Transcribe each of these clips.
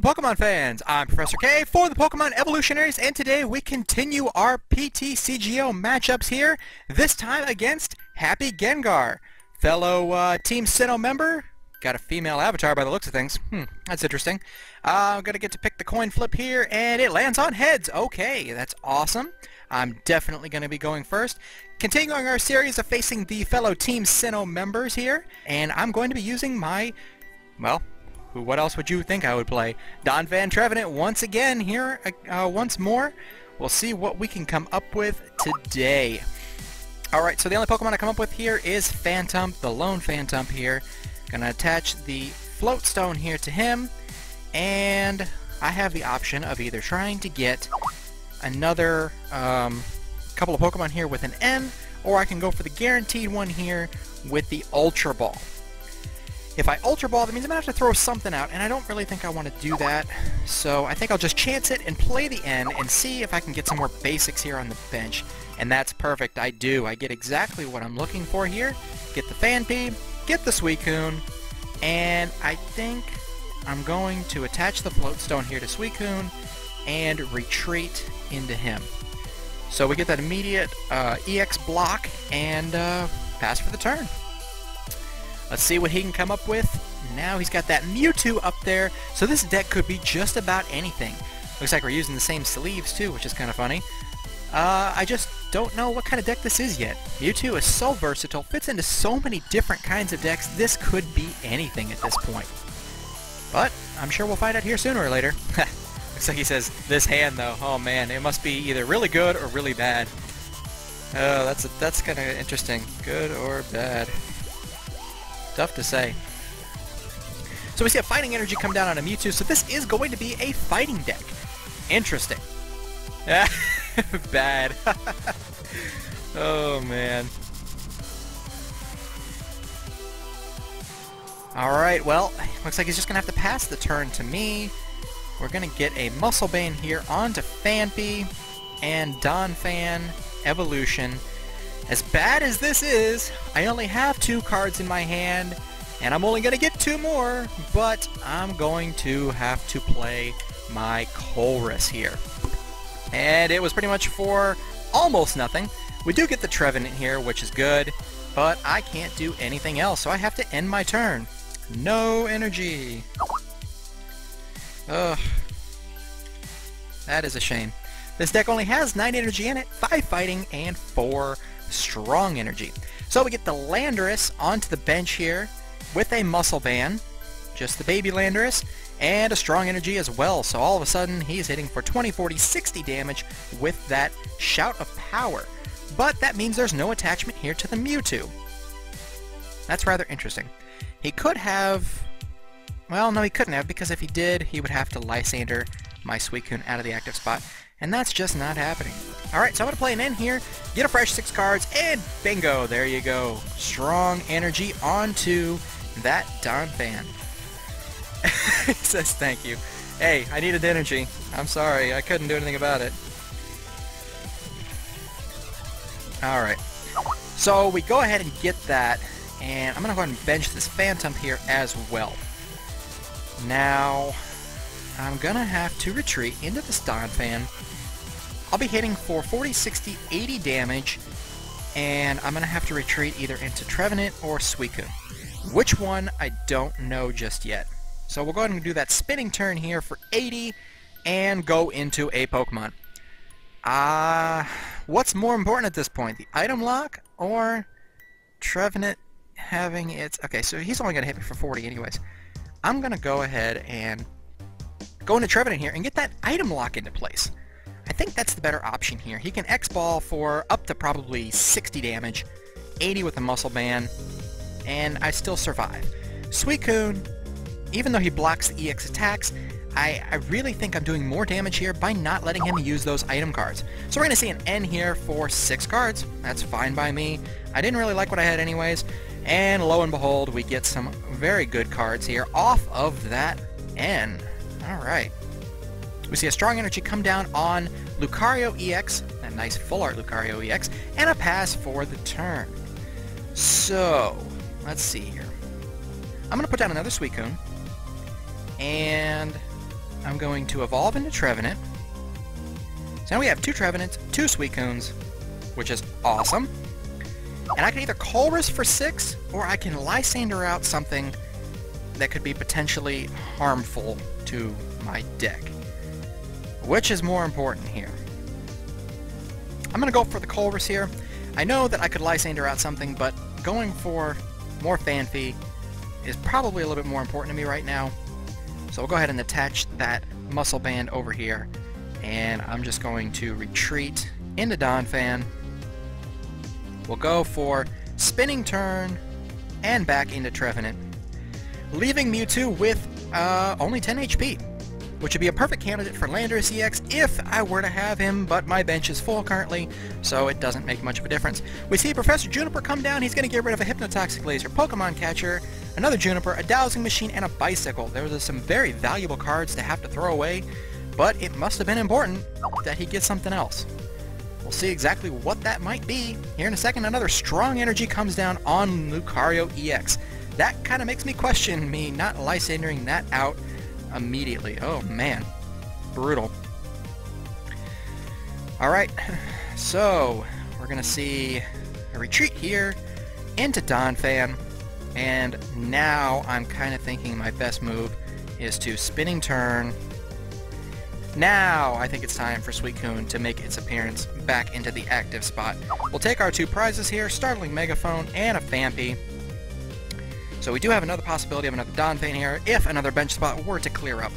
Pokemon fans, I'm Professor K for the Pokemon Evolutionaries, and today we continue our PTCGO matchups here, this time against HappyGengar, fellow Team Sinnoh member. Got a female avatar by the looks of things. That's interesting. I'm going to get to pick the coin flip here, and it lands on heads. Okay, that's awesome. I'm definitely going to be going first. Continuing our series of facing the fellow Team Sinnoh members here, and I'm going to be using my, well, what else would you think I would play? Donphan Trevenant once again here, once more. We'll see what we can come up with today. Alright, so the only Pokemon I come up with here is Phantom, the lone Phantom here. Gonna attach the Float Stone here to him, and I have the option of either trying to get another couple of Pokemon here with an N, or I can go for the guaranteed one here with the Ultra Ball. If I Ultra Ball, that means I'm going to have to throw something out, and I don't really think I want to do that. So I think I'll just chance it and play the N and see if I can get some more basics here on the bench. And that's perfect. I do. I get exactly what I'm looking for here. Get the Phanpy, get the Suicune, and I think I'm going to attach the Float Stone here to Suicune and retreat into him. So we get that immediate EX block and pass for the turn. Let's see what he can come up with. Now he's got that Mewtwo up there, so this deck could be just about anything. Looks like we're using the same sleeves too, which is kind of funny. I just don't know what kind of deck this is yet. Mewtwo is so versatile, fits into so many different kinds of decks, this could be anything at this point. But I'm sure we'll find out here sooner or later. Looks like he says, this hand though, oh man, it must be either really good or really bad. Oh, that's kind of interesting. Good or bad. Tough to say. So we see a Fighting Energy come down on a Mewtwo, so this is going to be a fighting deck. Interesting. Bad. Oh man. Alright, well, looks like he's just going to have to pass the turn to me. We're going to get a Muscle Bane here onto Phanpy and Donphan Evolution. As bad as this is, I only have 2 cards in my hand, and I'm only going to get 2 more, but I'm going to have to play my Colress here. And it was pretty much for almost nothing. We do get the Trevenant here, which is good, but I can't do anything else, so I have to end my turn. No energy. Ugh. That is a shame. This deck only has 9 energy in it, 5 fighting, and 4 strong energy. So we get the Landorus onto the bench here with a Muscle Band, just the baby Landorus, and a strong energy as well. So all of a sudden he's hitting for 20, 40, 60 damage with that Shout of Power. But that means there's no attachment here to the Mewtwo. That's rather interesting. He could have... well, no, he couldn't have, because if he did, he would have to Lysander my Suicune out of the active spot. And that's just not happening. Alright, so I'm going to play an N here, get a fresh 6 cards, and bingo! There you go. Strong energy onto that Donphan. He says thank you. Hey, I needed energy. I'm sorry, I couldn't do anything about it. Alright, so we go ahead and get that, and I'm going to go ahead and bench this Phantom here as well. Now, I'm going to have to retreat into this Donphan. I'll be hitting for 40, 60, 80 damage, and I'm going to have to retreat either into Trevenant or Suicune. Which one, I don't know just yet. So we'll go ahead and do that spinning turn here for 80, and go into a Pokemon. What's more important at this point, the item lock, or Trevenant having its... okay, so he's only going to hit me for 40 anyways. I'm going to go ahead and go into Trevenant here and get that item lock into place. I think that's the better option here. He can X-Ball for up to probably 60 damage, 80 with a Muscle Band, and I still survive. Suicune, even though he blocks the EX attacks, I really think I'm doing more damage here by not letting him use those item cards. So we're going to see an N here for 6 cards. That's fine by me. I didn't really like what I had anyways, and lo and behold, we get some very good cards here off of that N. Alright. We see a strong energy come down on Lucario EX, a nice full art Lucario EX, and a pass for the turn. So, let's see here. I'm going to put down another Suicune, and I'm going to evolve into Trevenant. So now we have 2 Trevenants, 2 Suicunes, which is awesome. And I can either Colress for 6, or I can Lysander out something that could be potentially harmful to my deck. Which is more important here? I'm going to go for the Colress here. I know that I could Lysander out something, but going for more Phanpy is probably a little bit more important to me right now. So we'll go ahead and attach that muscle band over here, and I'm just going to retreat into Donphan. We'll go for Spinning Turn and back into Trevenant, leaving Mewtwo with only 10 HP, which would be a perfect candidate for Landorus EX if I were to have him, but my bench is full currently, so it doesn't make much of a difference. We see Professor Juniper come down. He's going to get rid of a Hypnotoxic Laser, Pokemon Catcher, another Juniper, a Dowsing Machine, and a Bicycle. There were some very valuable cards to have to throw away, but it must have been important that he gets something else. We'll see exactly what that might be here in a second. Another Strong Energy comes down on Lucario EX. That kind of makes me question me not Lysandering that out immediately. Oh man, brutal. Alright, so we're gonna see a retreat here into Donphan, and now I'm kind of thinking my best move is to Spinning Turn. Now I think it's time for Suicune to make its appearance back into the active spot. We'll take our 2 prizes here, Startling Megaphone and a Phanpy. So we do have another possibility of another Donphan here if another bench spot were to clear up.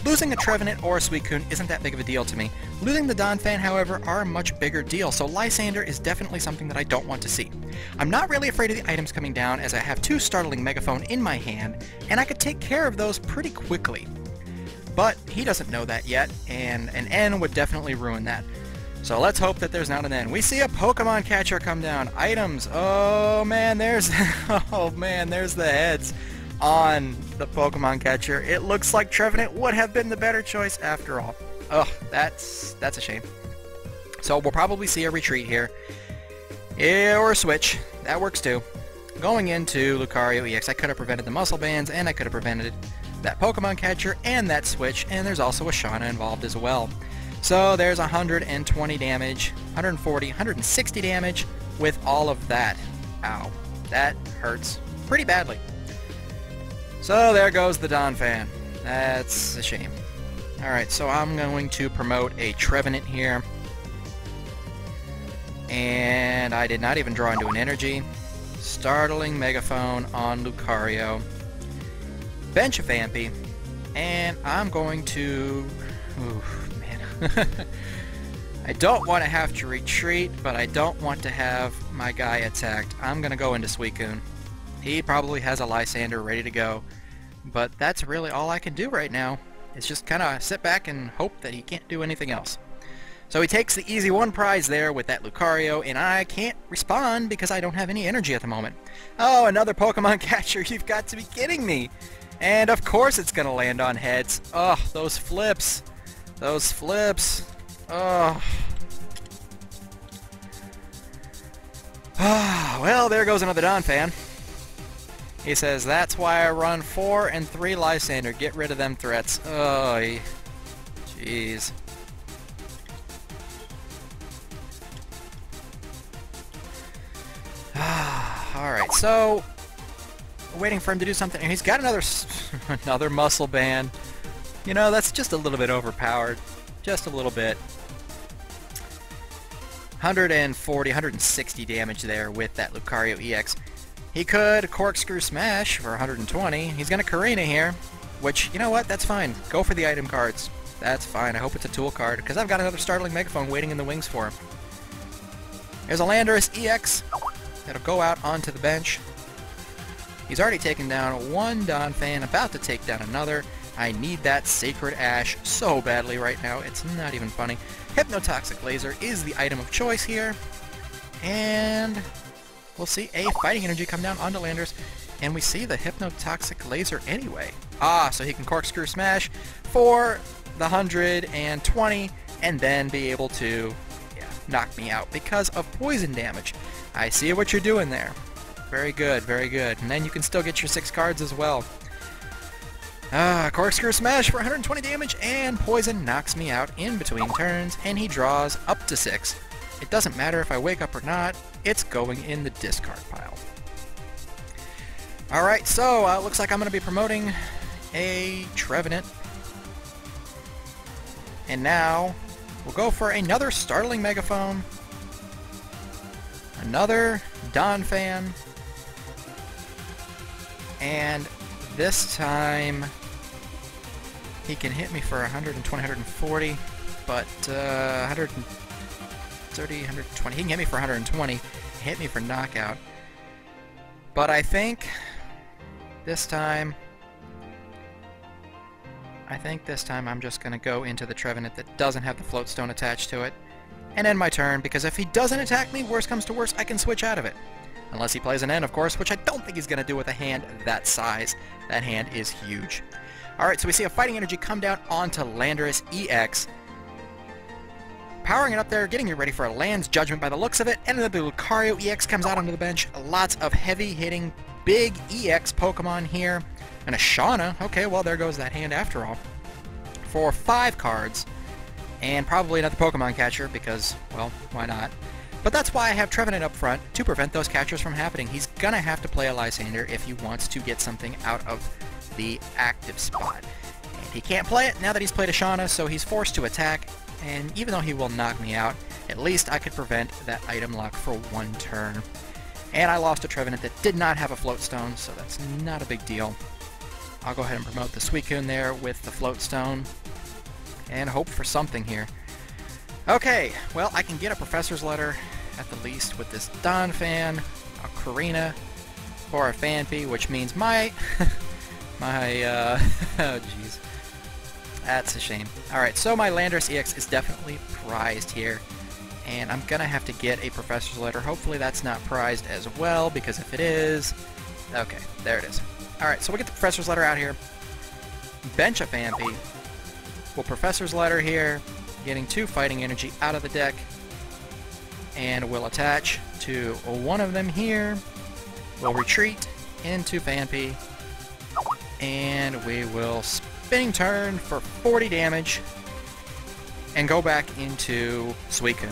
Losing a Trevenant or a Suicune isn't that big of a deal to me. Losing the Donphan, however, are a much bigger deal, so Lysander is definitely something that I don't want to see. I'm not really afraid of the items coming down, as I have 2 Startling Megaphone in my hand, and I could take care of those pretty quickly. But he doesn't know that yet, and an N would definitely ruin that. So let's hope that there's not an N. We see a Pokemon Catcher come down. Items. Oh man, there's the heads on the Pokemon Catcher. It looks like Trevenant would have been the better choice after all. Ugh, that's a shame. So we'll probably see a retreat here. Or a switch. That works too. Going into Lucario EX, I could have prevented the Muscle Bands, and I could have prevented that Pokemon Catcher and that switch, and there's also a Shauna involved as well. So there's 120 damage, 140, 160 damage with all of that. Ow. That hurts pretty badly. So there goes the Donphan. That's a shame. Alright, so I'm going to promote a Trevenant here. And I did not even draw into an energy. Startling Megaphone on Lucario. Bench a Phanpy. And I'm going to... Ooh, man. I don't want to have to retreat, but I don't want to have my guy attacked. I'm going to go into Suicune. He probably has a Lysander ready to go. But that's really all I can do right now. It's just kind of sit back and hope that he can't do anything else. So he takes the easy 1 prize there with that Lucario, and I can't respond because I don't have any energy at the moment. Oh, another Pokemon Catcher. You've got to be kidding me. And of course it's going to land on heads. Oh, those flips. Those flips. Oh. Well, there goes another Donphan. He says, that's why I run 4 and 3 Lysander. Get rid of them threats. Oh, jeez. Alright, so waiting for him to do something. He's got another muscle band. You know, that's just a little bit overpowered. Just a little bit. 140, 160 damage there with that Lucario EX. He could Corkscrew Smash for 120. He's going to Karina here, which, you know what, that's fine. Go for the item cards. That's fine. I hope it's a tool card, because I've got another Startling Megaphone waiting in the wings for him. There's a Landorus EX that'll go out onto the bench. He's already taken down 1 Donphan, about to take down another. I need that Sacred Ash so badly right now, it's not even funny. Hypnotoxic Laser is the item of choice here. And we'll see a Fighting Energy come down onto Landorus, and we see the Hypnotoxic Laser anyway. So he can Corkscrew Smash for the 120, and then be able to knock me out because of poison damage. I see what you're doing there. Very good, very good. And then you can still get your 6 cards as well. Corkscrew Smash for 120 damage, and Poison knocks me out in between turns, and he draws up to 6. It doesn't matter if I wake up or not, it's going in the discard pile. Alright, so looks like I'm going to be promoting a Trevenant. And now, we'll go for another Startling Megaphone, another Donphan, and this time he can hit me for 120, 140, but 130, 120. He can hit me for 120, hit me for knockout. But I think this time I'm just going to go into the Trevenant that doesn't have the Float Stone attached to it and end my turn, because if he doesn't attack me, worst comes to worst, I can switch out of it. Unless he plays an N, of course, which I don't think he's going to do with a hand that size. That hand is huge. Alright, so we see a Fighting Energy come down onto Landorus EX. Powering it up there, getting it ready for a Land's Judgment by the looks of it, and then the Lucario EX comes out onto the bench. Lots of heavy-hitting, big EX Pokemon here. And a Shauna. Okay, well, there goes that hand after all. For 5 cards. And probably another Pokemon catcher, because, well, why not? But that's why I have Trevenant up front, to prevent those catchers from happening. He's gonna have to play a Lysander if he wants to get something out of the active spot. And he can't play it now that he's played a Shauna, so he's forced to attack. And even though he will knock me out, at least I could prevent that item lock for 1 turn. And I lost a Trevenant that did not have a Float Stone, so that's not a big deal. I'll go ahead and promote the Suicune there with the Float Stone, and hope for something here. Okay, well, I can get a Professor's Letter, at the least, with this Donphan, a Karina, or a Phanpy, which means oh jeez. That's a shame. Alright, so my Landorus EX is definitely prized here, and I'm gonna have to get a Professor's Letter. Hopefully that's not prized as well, because if it is... Okay, there it is. Alright, so we'll get the Professor's Letter out here, bench a Phanpy, we'll Professor's Letter here, getting 2 Fighting Energy out of the deck, and we'll attach to one of them here, we'll retreat into Phanpy, and we will spinning turn for 40 damage, and go back into Suicune.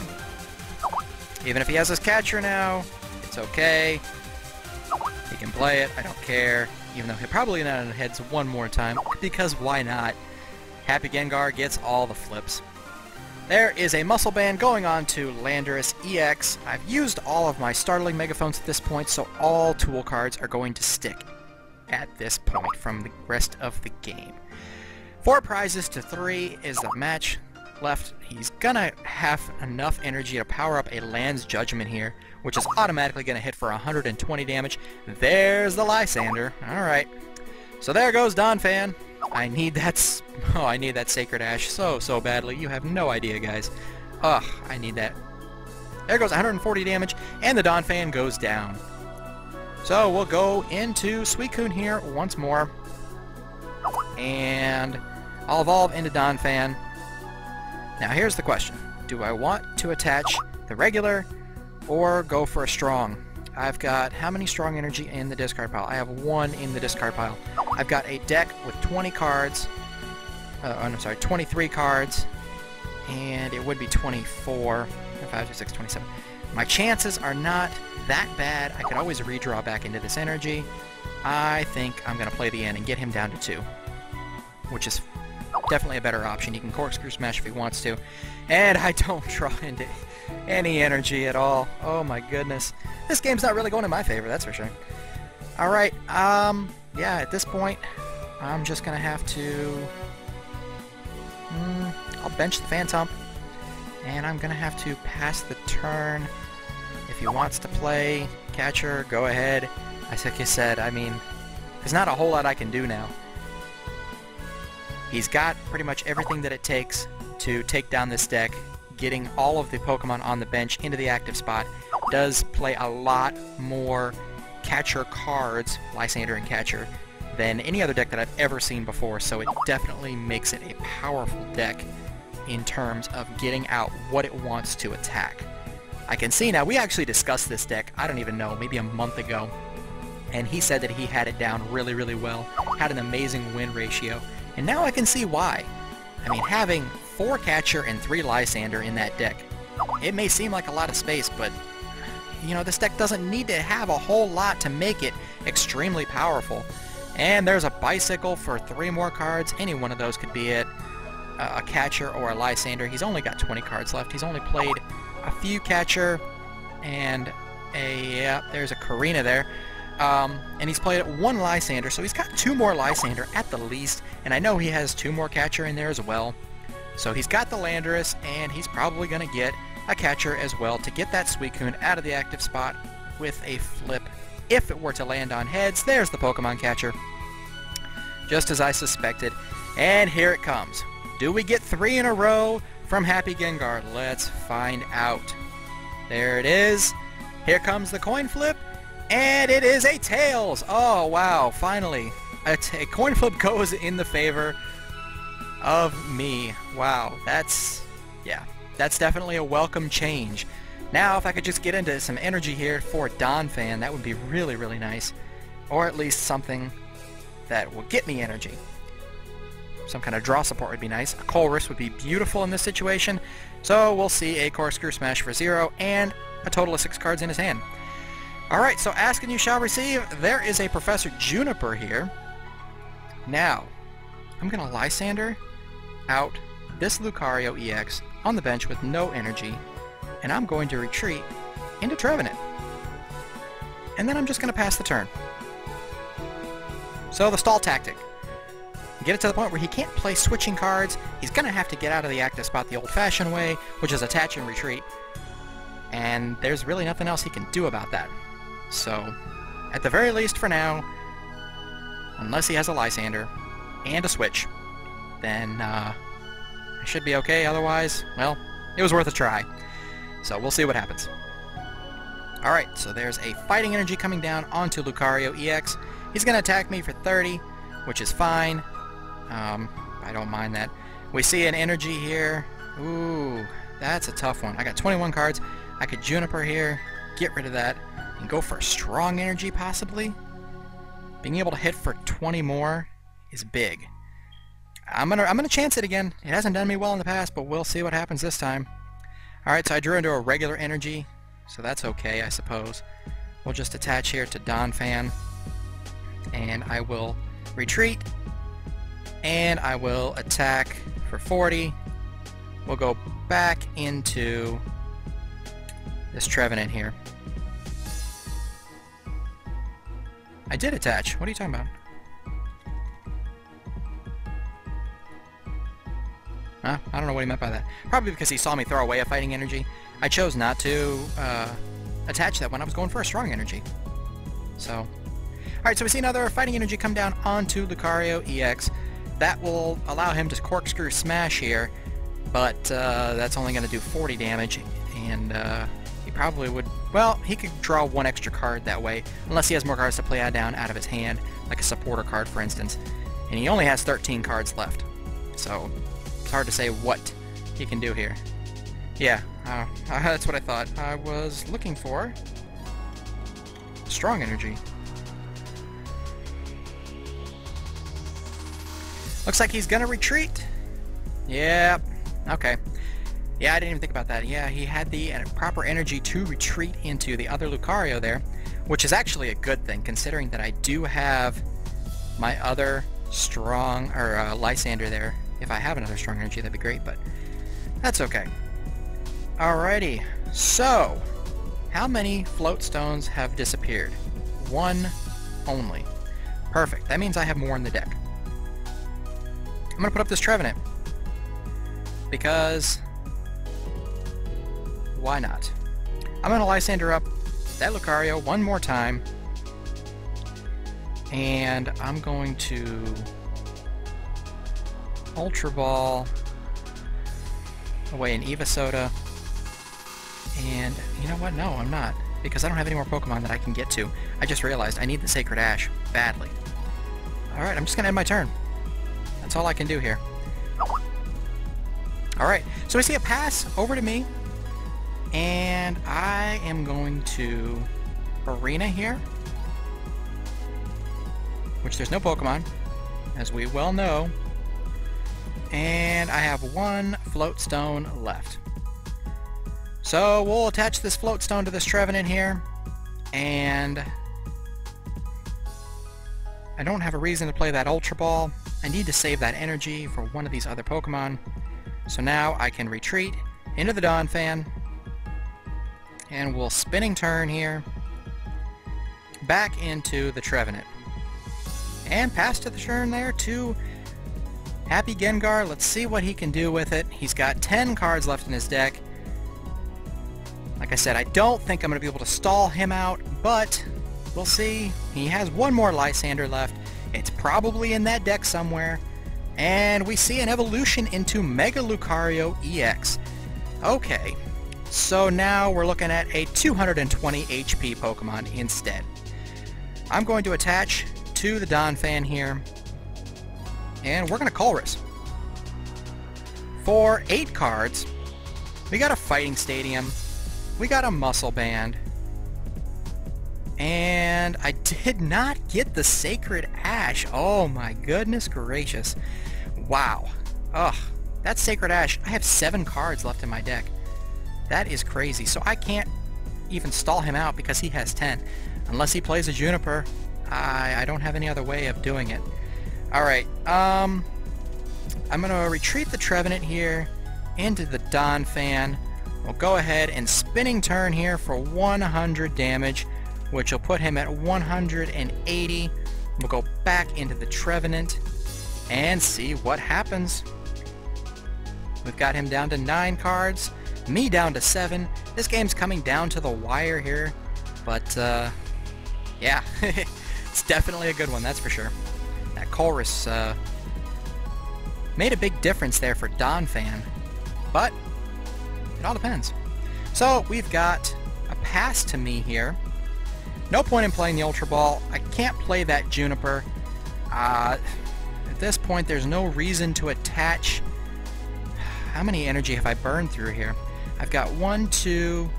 Even if he has his catcher now, it's okay, he can play it, I don't care, even though he'll probably not heads one more time, because why not? HappyGengar gets all the flips. There is a Muscle Band going on to Landorus EX. I've used all of my Startling Megaphones at this point, so all tool cards are going to stick at this point from the rest of the game. 4 prizes to 3 is the match left. He's gonna have enough energy to power up a Land's Judgment here, which is automatically gonna hit for 120 damage. There's the Lysander. Alright. So there goes Donphan. I need that Sacred Ash so badly. You have no idea, guys. Ugh, I need that. There goes 140 damage, and the Donphan goes down. So we'll go into Suicune here once more, and I'll evolve into Donphan. Now here's the question. Do I want to attach the regular, or go for a strong? I've got how many strong energy in the discard pile? I have 1 in the discard pile. I've got a deck with 20 cards. I'm sorry, 23 cards. And it would be 24. 5, 6, 27. My chances are not that bad. I could always redraw back into this energy. I think I'm going to play the N and get him down to 2. Which is definitely a better option. He can Corkscrew Smash if he wants to. And I don't draw into any energy at all. Oh my goodness. This game's not really going in my favor, that's for sure. Alright, yeah, at this point, I'm just gonna have to... I'll bench the Phantump, and I'm gonna have to pass the turn. If he wants to play catcher, go ahead. Like I said, I mean, there's not a whole lot I can do now. He's got pretty much everything that it takes to take down this deck. Getting all of the Pokemon on the bench into the active spot does play a lot more catcher cards, Lysander and catcher, than any other deck that I've ever seen before, so it definitely makes it a powerful deck in terms of getting out what it wants to attack. I can see now, we actually discussed this deck, I don't even know, maybe a month ago, and he said that he had it down really, really well. had an amazing win ratio, and now I can see why. I mean, having 4 Catcher and 3 Lysander in that deck, it may seem like a lot of space, but you know, this deck doesn't need to have a whole lot to make it extremely powerful. And there's a Bicycle for 3 more cards. Any one of those could be it. A Catcher or a Lysander. He's only got 20 cards left. He's only played a few Catcher and there's a Karina there. And he's played 1 Lysander, so he's got 2 more Lysander at the least. And I know he has 2 more Catcher in there as well. So he's got the Landorus, and he's probably going to get a Catcher as well to get that Suicune out of the active spot with a flip. If it were to land on heads, there's the Pokemon Catcher. Just as I suspected. And here it comes. Do we get 3 in a row from HappyGengar? Let's find out. There it is. Here comes the coin flip. And it is a Tails. Oh, wow. Finally. A coin flip goes in the favor of me. Wow. That's definitely a welcome change. Now, if I could just get into some energy here for Donphan, that would be really, really nice. Or at least something that will get me energy. Some kind of draw support would be nice. A Colress would be beautiful in this situation. So we'll see a Corkscrew Smash for 0 and a total of 6 cards in his hand. Alright, so ask and you shall receive. There is a Professor Juniper here. Now, I'm going to Lysander out this Lucario EX on the bench with no energy, and I'm going to retreat into Trevenant. And then I'm just going to pass the turn. So the stall tactic. Get it to the point where he can't play switching cards. He's going to have to get out of the active spot the old-fashioned way, which is attach and retreat. And there's really nothing else he can do about that. So, at the very least for now, unless he has a Lysander and a switch, then I should be okay. Otherwise, well, it was worth a try. So we'll see what happens. Alright, so there's a Fighting Energy coming down onto Lucario EX. He's going to attack me for 30, which is fine. I don't mind that. We see an Energy here. Ooh, that's a tough one. I got 21 cards. I could Juniper here, get rid of that, and go for a Strong Energy possibly. Being able to hit for 20 more is big. I'm gonna chance it again. It hasn't done me well in the past, but we'll see what happens this time. Alright, so I drew into a regular energy, so that's okay, I suppose. We'll just attach here to Donphan, and I will retreat, and I will attack for 40. We'll go back into this Trevenant here. I did attach. What are you talking about? Huh? I don't know what he meant by that. Probably because he saw me throw away a Fighting Energy. I chose not to attach that when I was going for a Strong Energy. So, alright, so we see another Fighting Energy come down onto Lucario EX. That will allow him to Corkscrew Smash here, but that's only going to do 40 damage, and he probably would... Well, he could draw 1 extra card that way, unless he has more cards to play down out of his hand, like a supporter card, for instance. And he only has 13 cards left, so it's hard to say what he can do here. Yeah, that's what I thought. I was looking for Strong Energy. Looks like he's gonna retreat. Yep. Okay. Yeah, I didn't even think about that. Yeah, he had the proper energy to retreat into the other Lucario there, which is actually a good thing, considering that I do have my other strong, or Lysander there. If I have another Strong Energy, that'd be great, but that's okay. Alrighty, so, how many float stones have disappeared? 1 only. Perfect. That means I have more in the deck. I'm gonna put up this Trevenant, because why not? I'm gonna Lysander up that Lucario 1 more time, and I'm going to Ultra Ball away an Evosoda, and you know what? No, I'm not, because I don't have any more Pokemon that I can get to. I just realized I need the Sacred Ash badly. Alright, I'm just gonna end my turn. That's all I can do here. Alright, so we see a pass over to me, and I am going to Arena here, which there's no Pokemon, as we well know. And I have one float stone left. So we'll attach this float stone to this Trevenant here, and I don't have a reason to play that Ultra Ball. I need to save that energy for one of these other Pokemon. So now I can retreat into the Donphan, and we'll spinning turn here, back into the Trevenant. And pass to the turn there to HappyGengar. Let's see what he can do with it. He's got 10 cards left in his deck. Like I said, I don't think I'm going to be able to stall him out, but we'll see. He has one more Lysander left. It's probably in that deck somewhere. And we see an evolution into Mega Lucario EX. Okay, so now we're looking at a 220 HP Pokemon instead. I'm going to attach to the Donphan here, and we're going to Colress. For 8 cards, we got a Fighting Stadium, we got a Muscle Band, and I did not get the Sacred Ash. Oh my goodness gracious. Wow. Ugh. That's Sacred Ash. I have 7 cards left in my deck. That is crazy. So I can't even stall him out because he has 10. Unless he plays a Juniper. I don't have any other way of doing it. Alright. I'm going to retreat the Trevenant here into the Donphan. We'll go ahead and spinning turn here for 100 damage, which will put him at 180. We'll go back into the Trevenant and see what happens. We've got him down to 9 cards, me down to 7. This game's coming down to the wire here, but yeah, it's definitely a good one, that's for sure. That Colress made a big difference there for Donphan, but it all depends. So we've got a pass to me here. No point in playing the Ultra Ball. I can't play that Juniper. At this point, there's no reason to attach. How many energy have I burned through here? I've got 1, 2,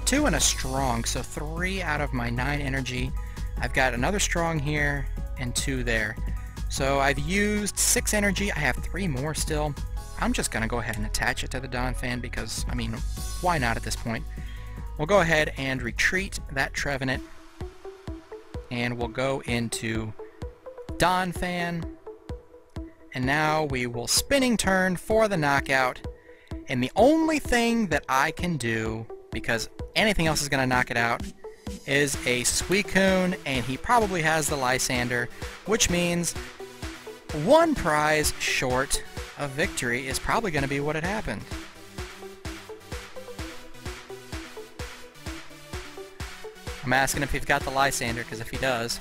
2 and a strong, so 3 out of my 9 energy. I've got another strong here and 2 there. So I've used 6 energy. I have 3 more still. I'm just going to go ahead and attach it to the Donphan because, I mean, why not at this point? We'll go ahead and retreat that Trevenant, and we'll go into Donphan, and now we will spinning turn for the knockout, and the only thing that I can do, because anything else is going to knock it out, is a Suicune, and he probably has the Lysander, which means 1 prize short of victory is probably going to be what had happened. I'm asking if he's got the Lysander, because if he does,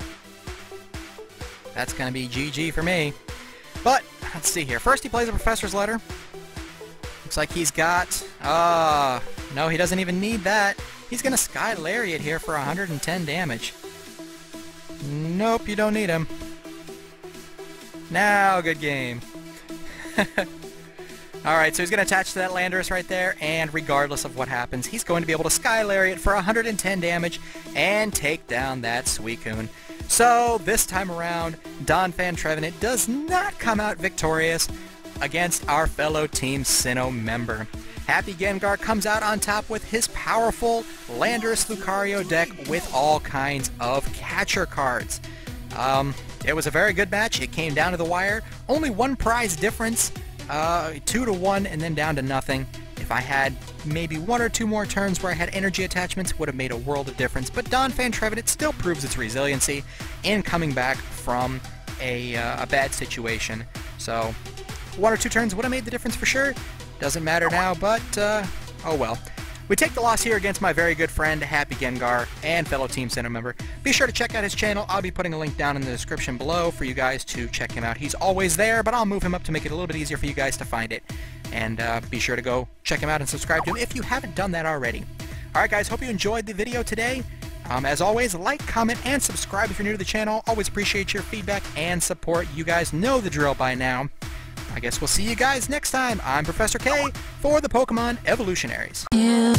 that's going to be GG for me. But, let's see here. First he plays a Professor's Letter. Looks like he's got... no, he doesn't even need that. He's going to Sky Lariat here for 110 damage. Nope, you don't need him. Now, good game. Alright, so he's going to attach to that Landorus right there, and regardless of what happens, he's going to be able to Sky Lariat for 110 damage and take down that Suicune. So, this time around, Donphan Trevenant does not come out victorious against our fellow Team Sinnoh member. HappyGengar comes out on top with his powerful Landorus Lucario deck with all kinds of catcher cards. It was a very good match. It came down to the wire. Only 1 prize difference. 2 to 1 and then down to nothing. If I had maybe 1 or 2 more turns where I had energy attachments, would have made a world of difference. But Donphan Trevenant still proves its resiliency in coming back from a bad situation. So 1 or 2 turns would have made the difference for sure. Doesn't matter now, but oh well. We take the loss here against my very good friend HappyGengar and fellow Team Sinnoh member. Be sure to check out his channel. I'll be putting a link down in the description below for you guys to check him out. He's always there, but I'll move him up to make it a little bit easier for you guys to find it. And be sure to go check him out and subscribe to him if you haven't done that already. Alright guys, hope you enjoyed the video today. As always, like, comment, and subscribe if you're new to the channel. Always appreciate your feedback and support. You guys know the drill by now. I guess we'll see you guys next time. I'm Professor K for the Pokemon Evolutionaries. Yeah.